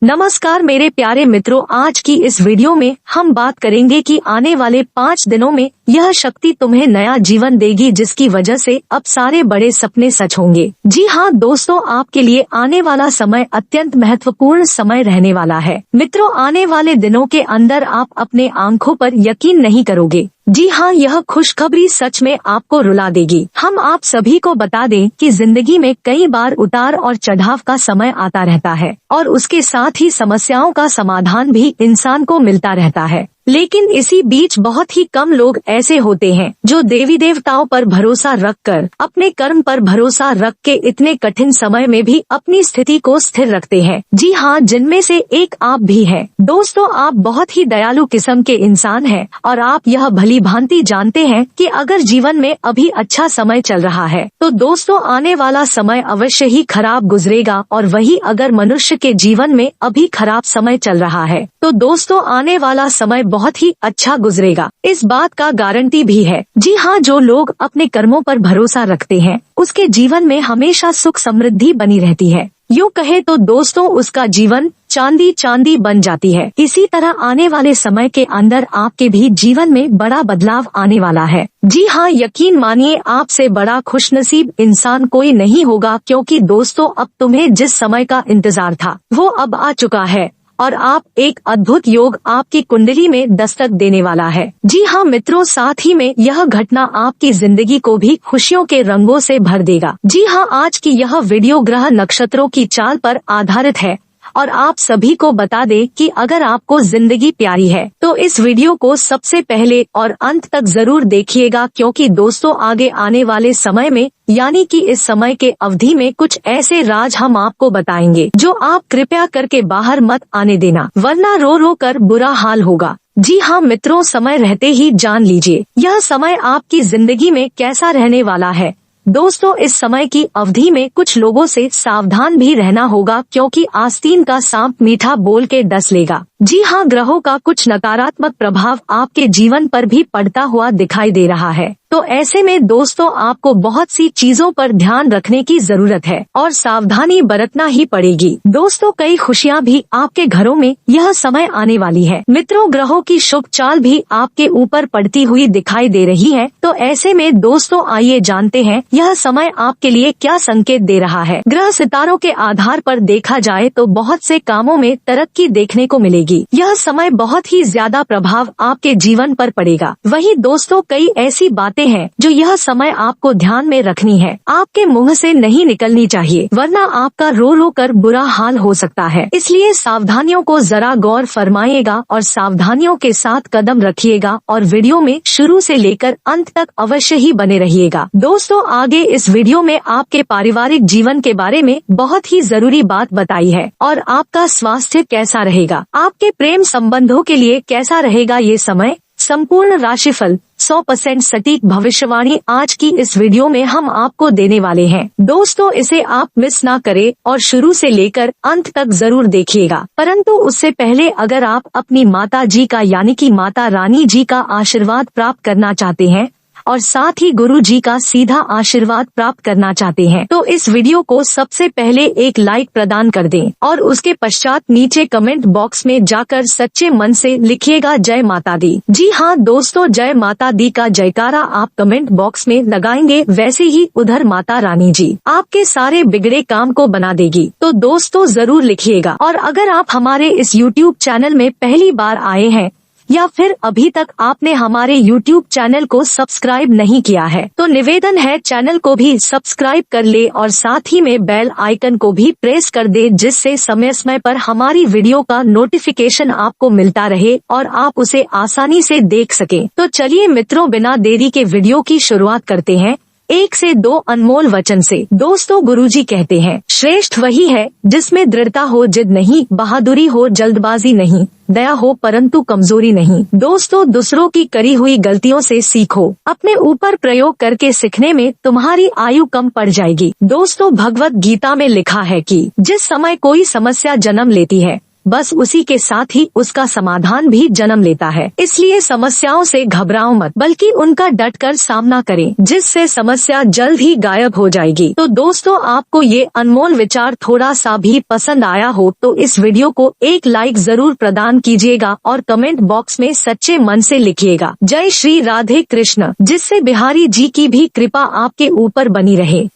नमस्कार मेरे प्यारे मित्रों, आज की इस वीडियो में हम बात करेंगे कि आने वाले 5 दिनों में यह शक्ति तुम्हें नया जीवन देगी, जिसकी वजह से अब सारे बड़े सपने सच होंगे। जी हाँ दोस्तों, आपके लिए आने वाला समय अत्यंत महत्वपूर्ण समय रहने वाला है। मित्रों, आने वाले दिनों के अंदर आप अपने आंखों पर यकीन नहीं करोगे। जी हाँ, यह खुशखबरी सच में आपको रुला देगी। हम आप सभी को बता दें कि जिंदगी में कई बार उतार और चढ़ाव का समय आता रहता है और उसके साथ ही समस्याओं का समाधान भी इंसान को मिलता रहता है। लेकिन इसी बीच बहुत ही कम लोग ऐसे होते हैं जो देवी देवताओं पर भरोसा रखकर, अपने कर्म पर भरोसा रख के इतने कठिन समय में भी अपनी स्थिति को स्थिर रखते हैं। जी हाँ, जिनमें से एक आप भी हैं। दोस्तों, आप बहुत ही दयालु किस्म के इंसान हैं और आप यह भली भांति जानते हैं कि अगर जीवन में अभी अच्छा समय चल रहा है तो दोस्तों आने वाला समय अवश्य ही खराब गुजरेगा, और वही अगर मनुष्य के जीवन में अभी खराब समय चल रहा है तो दोस्तों आने वाला समय बहुत ही अच्छा गुजरेगा। इस बात का गारंटी भी है। जी हाँ, जो लोग अपने कर्मों पर भरोसा रखते हैं उसके जीवन में हमेशा सुख समृद्धि बनी रहती है। यूँ कहे तो दोस्तों उसका जीवन चांदी चांदी बन जाती है। इसी तरह आने वाले समय के अंदर आपके भी जीवन में बड़ा बदलाव आने वाला है। जी हाँ, यकीन मानिए आपसे बड़ा खुशनसीब इंसान कोई नहीं होगा, क्योंकि दोस्तों अब तुम्हें जिस समय का इंतजार था वो अब आ चुका है और आप एक अद्भुत योग आपकी कुंडली में दस्तक देने वाला है। जी हाँ मित्रों, साथ ही में यह घटना आपकी जिंदगी को भी खुशियों के रंगों से भर देगा। जी हाँ, आज की यह वीडियो ग्रह नक्षत्रों की चाल पर आधारित है और आप सभी को बता दें कि अगर आपको जिंदगी प्यारी है तो इस वीडियो को सबसे पहले और अंत तक जरूर देखिएगा, क्योंकि दोस्तों आगे आने वाले समय में यानी कि इस समय के अवधि में कुछ ऐसे राज हम आपको बताएंगे जो आप कृपया करके बाहर मत आने देना, वरना रो रो कर बुरा हाल होगा। जी हाँ मित्रों, समय रहते ही जान लीजिए यह समय आपकी जिंदगी में कैसा रहने वाला है। दोस्तों इस समय की अवधि में कुछ लोगों से सावधान भी रहना होगा, क्योंकि आस्तीन का सांप मीठा बोल के डस लेगा। जी हाँ, ग्रहों का कुछ नकारात्मक प्रभाव आपके जीवन पर भी पड़ता हुआ दिखाई दे रहा है। तो ऐसे में दोस्तों आपको बहुत सी चीजों पर ध्यान रखने की जरूरत है और सावधानी बरतना ही पड़ेगी। दोस्तों कई खुशियाँ भी आपके घरों में यह समय आने वाली है। मित्रों, ग्रहों की शुभ चाल भी आपके ऊपर पड़ती हुई दिखाई दे रही है। तो ऐसे में दोस्तों आइए जानते हैं यह समय आपके लिए क्या संकेत दे रहा है। ग्रह सितारों के आधार पर देखा जाए तो बहुत से कामों में तरक्की देखने को मिलेगी। यह समय बहुत ही ज्यादा प्रभाव आपके जीवन पर पड़ेगा। वहीं दोस्तों कई ऐसी बातें हैं जो यह समय आपको ध्यान में रखनी है, आपके मुंह से नहीं निकलनी चाहिए, वरना आपका रो रो कर बुरा हाल हो सकता है। इसलिए सावधानियों को जरा गौर फरमाइएगा और सावधानियों के साथ कदम रखिएगा और वीडियो में शुरू से लेकर अंत तक अवश्य ही बने रहिएगा। दोस्तों आगे इस वीडियो में आपके पारिवारिक जीवन के बारे में बहुत ही जरूरी बात बताई है और आपका स्वास्थ्य कैसा रहेगा, आपके प्रेम संबंधों के लिए कैसा रहेगा ये समय। संपूर्ण राशिफल 100% सटीक भविष्यवाणी आज की इस वीडियो में हम आपको देने वाले हैं। दोस्तों इसे आप मिस ना करें और शुरू से लेकर अंत तक जरूर देखिएगा। परंतु उससे पहले अगर आप अपनी माता जी का यानी कि माता रानी जी का आशीर्वाद प्राप्त करना चाहते हैं और साथ ही गुरु जी का सीधा आशीर्वाद प्राप्त करना चाहते हैं तो इस वीडियो को सबसे पहले एक लाइक प्रदान कर दें और उसके पश्चात नीचे कमेंट बॉक्स में जाकर सच्चे मन से लिखिएगा जय माता दी। जी हाँ दोस्तों, जय माता दी का जयकारा आप कमेंट बॉक्स में लगाएंगे, वैसे ही उधर माता रानी जी आपके सारे बिगड़े काम को बना देगी। तो दोस्तों जरूर लिखिएगा। और अगर आप हमारे इस YouTube चैनल में पहली बार आए हैं या फिर अभी तक आपने हमारे YouTube चैनल को सब्सक्राइब नहीं किया है तो निवेदन है चैनल को भी सब्सक्राइब कर ले और साथ ही में बेल आइकन को भी प्रेस कर दे, जिससे समय समय पर हमारी वीडियो का नोटिफिकेशन आपको मिलता रहे और आप उसे आसानी से देख सकें। तो चलिए मित्रों, बिना देरी के वीडियो की शुरुआत करते हैं 1 से 2 अनमोल वचन से। दोस्तों गुरुजी कहते हैं, श्रेष्ठ वही है जिसमें दृढ़ता हो, जिद नहीं, बहादुरी हो, जल्दबाजी नहीं, दया हो परंतु कमजोरी नहीं। दोस्तों दूसरों की करी हुई गलतियों से सीखो, अपने ऊपर प्रयोग करके सीखने में तुम्हारी आयु कम पड़ जाएगी। दोस्तों भगवत गीता में लिखा है कि जिस समय कोई समस्या जन्म लेती है बस उसी के साथ ही उसका समाधान भी जन्म लेता है। इसलिए समस्याओं से घबराओ मत, बल्कि उनका डटकर सामना करें, जिससे समस्या जल्द ही गायब हो जाएगी। तो दोस्तों, आपको ये अनमोल विचार थोड़ा सा भी पसंद आया हो तो इस वीडियो को एक लाइक जरूर प्रदान कीजिएगा और कमेंट बॉक्स में सच्चे मन से लिखिएगा जय श्री राधे कृष्ण, जिससे बिहारी जी की भी कृपा आपके ऊपर बनी रहे।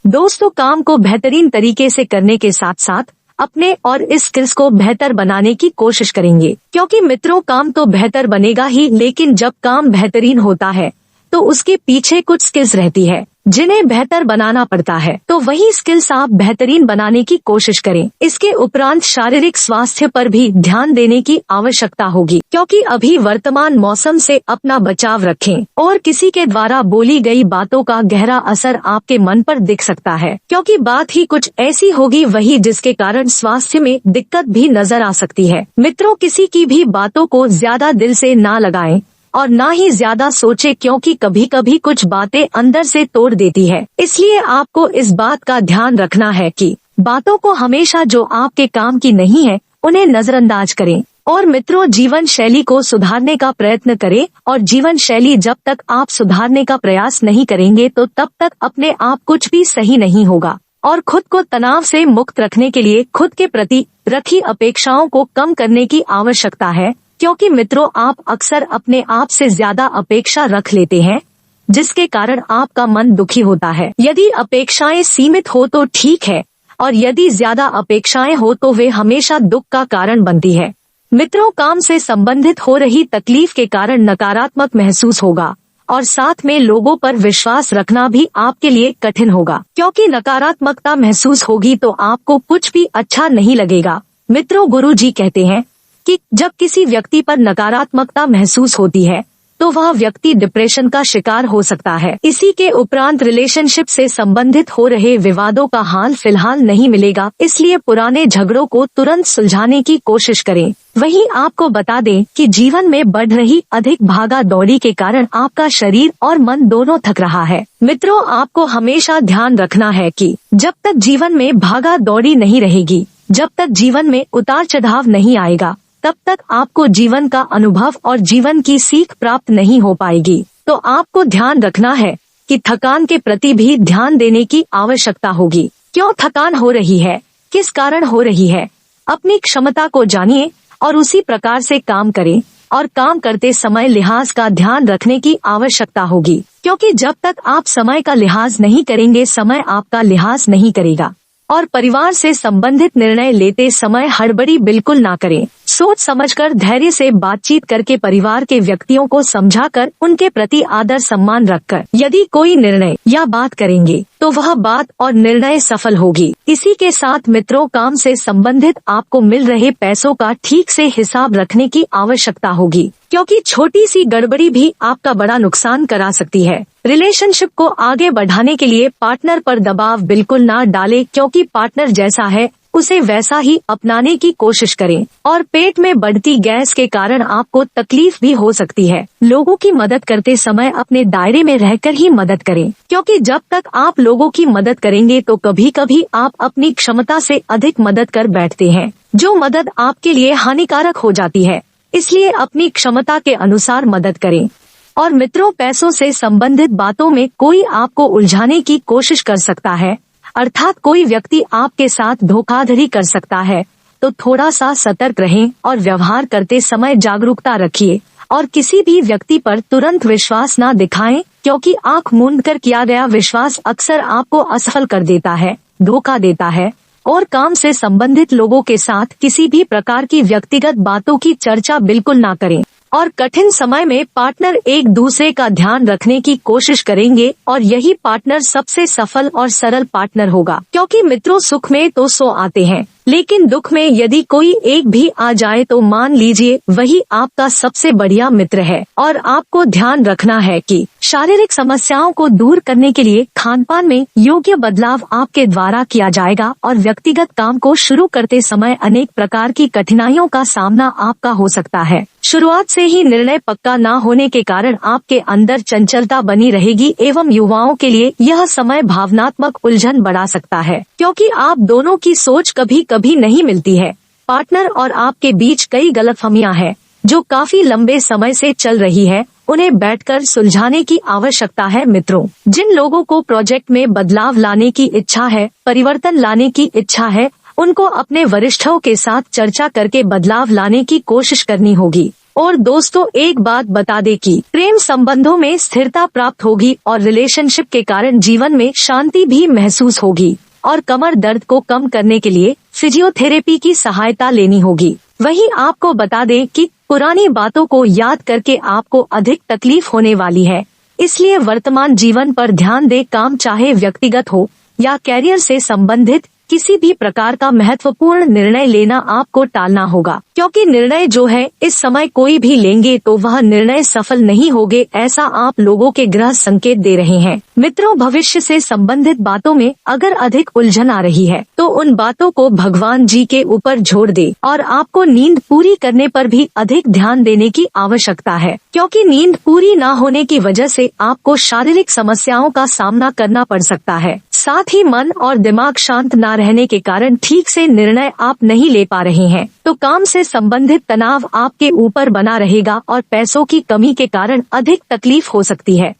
दोस्तों, काम को बेहतरीन तरीके से करने के साथ साथ अपने और इस स्किल्स को बेहतर बनाने की कोशिश करेंगे, क्योंकि मित्रों, काम तो बेहतर बनेगा ही, लेकिन जब काम बेहतरीन होता है तो उसके पीछे कुछ स्किल्स रहती है जिन्हें बेहतर बनाना पड़ता है। तो वही स्किल्स आप बेहतरीन बनाने की कोशिश करें। इसके उपरांत शारीरिक स्वास्थ्य पर भी ध्यान देने की आवश्यकता होगी, क्योंकि अभी वर्तमान मौसम से अपना बचाव रखें और किसी के द्वारा बोली गई बातों का गहरा असर आपके मन पर दिख सकता है, क्योंकि बात ही कुछ ऐसी होगी वही जिसके कारण स्वास्थ्य में दिक्कत भी नजर आ सकती है। मित्रों, किसी की भी बातों को ज्यादा दिल से ना लगाएं और ना ही ज्यादा सोचे, क्योंकि कभी कभी कुछ बातें अंदर से तोड़ देती है। इसलिए आपको इस बात का ध्यान रखना है कि बातों को हमेशा जो आपके काम की नहीं है उन्हें नजरअंदाज करें। और मित्रों, जीवन शैली को सुधारने का प्रयत्न करें, और जीवन शैली जब तक आप सुधारने का प्रयास नहीं करेंगे तो तब तक अपने आप कुछ भी सही नहीं होगा। और खुद को तनाव से मुक्त रखने के लिए खुद के प्रति रखी अपेक्षाओं को कम करने की आवश्यकता है, क्योंकि मित्रों, आप अक्सर अपने आप से ज्यादा अपेक्षा रख लेते हैं, जिसके कारण आपका मन दुखी होता है। यदि अपेक्षाएं सीमित हो तो ठीक है, और यदि ज्यादा अपेक्षाएं हो तो वे हमेशा दुख का कारण बनती है। मित्रों, काम से संबंधित हो रही तकलीफ के कारण नकारात्मक महसूस होगा, और साथ में लोगों पर विश्वास रखना भी आपके लिए कठिन होगा, क्योंकि नकारात्मकता महसूस होगी तो आपको कुछ भी अच्छा नहीं लगेगा। मित्रों, गुरु जी कहते हैं कि जब किसी व्यक्ति पर नकारात्मकता महसूस होती है तो वह व्यक्ति डिप्रेशन का शिकार हो सकता है। इसी के उपरांत रिलेशनशिप से संबंधित हो रहे विवादों का हाल फिलहाल नहीं मिलेगा, इसलिए पुराने झगड़ों को तुरंत सुलझाने की कोशिश करें। वहीं आपको बता दें कि जीवन में बढ़ रही अधिक भागा दौड़ी के कारण आपका शरीर और मन दोनों थक रहा है। मित्रों, आपको हमेशा ध्यान रखना है कि जब तक जीवन में भागा दौड़ी नहीं रहेगी, जब तक जीवन में उतार चढ़ाव नहीं आएगा, तब तक आपको जीवन का अनुभव और जीवन की सीख प्राप्त नहीं हो पाएगी। तो आपको ध्यान रखना है कि थकान के प्रति भी ध्यान देने की आवश्यकता होगी। क्यों थकान हो रही है, किस कारण हो रही है, अपनी क्षमता को जानिए और उसी प्रकार से काम करें। और काम करते समय लिहाज का ध्यान रखने की आवश्यकता होगी, क्योंकि जब तक आप समय का लिहाज नहीं करेंगे, समय आपका लिहाज नहीं करेगा। और परिवार से संबंधित निर्णय लेते समय हड़बड़ी बिल्कुल ना करें। सोच समझकर धैर्य से बातचीत करके परिवार के व्यक्तियों को समझाकर उनके प्रति आदर सम्मान रखकर यदि कोई निर्णय या बात करेंगे तो वह बात और निर्णय सफल होगी। इसी के साथ मित्रों, काम से संबंधित आपको मिल रहे पैसों का ठीक से हिसाब रखने की आवश्यकता होगी, क्योंकि छोटी सी गड़बड़ी भी आपका बड़ा नुकसान करा सकती है। रिलेशनशिप को आगे बढ़ाने के लिए पार्टनर पर दबाव बिल्कुल ना डालें, क्योंकि पार्टनर जैसा है उसे वैसा ही अपनाने की कोशिश करें। और पेट में बढ़ती गैस के कारण आपको तकलीफ भी हो सकती है। लोगों की मदद करते समय अपने दायरे में रहकर ही मदद करें, क्योंकि जब तक आप लोगों की मदद करेंगे तो कभी कभी आप अपनी क्षमता से अधिक मदद कर बैठते हैं, जो मदद आपके लिए हानिकारक हो जाती है। इसलिए अपनी क्षमता के अनुसार मदद करें। और मित्रों, पैसों से संबंधित बातों में कोई आपको उलझाने की कोशिश कर सकता है, अर्थात कोई व्यक्ति आपके साथ धोखाधड़ी कर सकता है, तो थोड़ा सा सतर्क रहें और व्यवहार करते समय जागरूकता रखिए। और किसी भी व्यक्ति पर तुरंत विश्वास न दिखाएं, क्योंकि आंख मूंद कर किया गया विश्वास अक्सर आपको असफल कर देता है, धोखा देता है। और काम से संबंधित लोगों के साथ किसी भी प्रकार की व्यक्तिगत बातों की चर्चा बिल्कुल ना करें। और कठिन समय में पार्टनर एक दूसरे का ध्यान रखने की कोशिश करेंगे, और यही पार्टनर सबसे सफल और सरल पार्टनर होगा। क्योंकि मित्रों, सुख में तो 100 आते हैं, लेकिन दुख में यदि कोई एक भी आ जाए तो मान लीजिए वही आपका सबसे बढ़िया मित्र है। और आपको ध्यान रखना है कि शारीरिक समस्याओं को दूर करने के लिए खानपान में योग्य बदलाव आपके द्वारा किया जाएगा। और व्यक्तिगत काम को शुरू करते समय अनेक प्रकार की कठिनाइयों का सामना आपका हो सकता है। शुरुआत से ही निर्णय पक्का न होने के कारण आपके अंदर चंचलता बनी रहेगी, एवं युवाओं के लिए यह समय भावनात्मक उलझन बढ़ा सकता है, क्योंकि आप दोनों की सोच कभी कभी नहीं मिलती है। पार्टनर और आपके बीच कई गलतफहमियां हैं जो काफी लंबे समय से चल रही है, उन्हें बैठकर सुलझाने की आवश्यकता है। मित्रों, जिन लोगों को प्रोजेक्ट में बदलाव लाने की इच्छा है, परिवर्तन लाने की इच्छा है, उनको अपने वरिष्ठों के साथ चर्चा करके बदलाव लाने की कोशिश करनी होगी। और दोस्तों, एक बात बता दें कि प्रेम संबंधों में स्थिरता प्राप्त होगी और रिलेशनशिप के कारण जीवन में शांति भी महसूस होगी। और कमर दर्द को कम करने के लिए फिजियोथेरेपी की सहायता लेनी होगी। वहीं आपको बता दें कि पुरानी बातों को याद करके आपको अधिक तकलीफ होने वाली है, इसलिए वर्तमान जीवन पर ध्यान दें। काम चाहे व्यक्तिगत हो या कैरियर से संबंधित, किसी भी प्रकार का महत्वपूर्ण निर्णय लेना आपको टालना होगा, क्योंकि निर्णय जो है इस समय कोई भी लेंगे तो वह निर्णय सफल नहीं होंगे, ऐसा आप लोगों के ग्रह संकेत दे रहे हैं। मित्रों, भविष्य से संबंधित बातों में अगर अधिक उलझन आ रही है तो उन बातों को भगवान जी के ऊपर छोड़ दे और आपको नींद पूरी करने पर भी अधिक ध्यान देने की आवश्यकता है, क्योंकि नींद पूरी न होने की वजह से आपको शारीरिक समस्याओं का सामना करना पड़ सकता है। साथ ही मन और दिमाग शांत न रहने के कारण ठीक से निर्णय आप नहीं ले पा रहे हैं, तो काम से संबंधित तनाव आपके ऊपर बना रहेगा और पैसों की कमी के कारण अधिक तकलीफ हो सकती है।